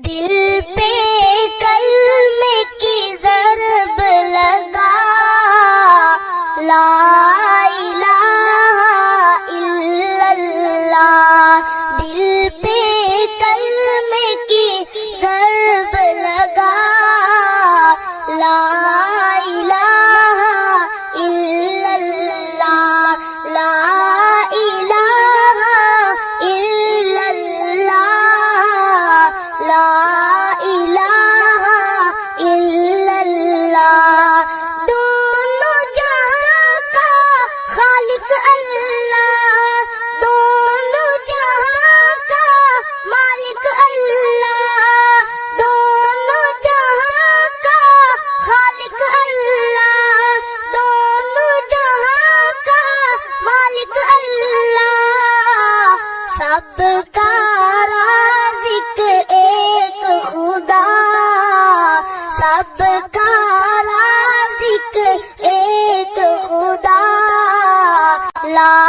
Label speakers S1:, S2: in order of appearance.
S1: دل پہ کلمے کی ضرب لگا، لا الہ الا اللہ، دل پہ کلمے کی ضرب لگا، لا الہ الا اللہ، لا الہ الا اللہ، لا الہ الا اللہ، دونوں جہاں کا خالق اللہ، دونوں جہاں کا مالک اللہ، دونوں جہاں کا خالق اللہ، دونوں جہاں کا مالک اللہ، سب کا رازق ایک خدا، سب کا رازق ایک خدا، لا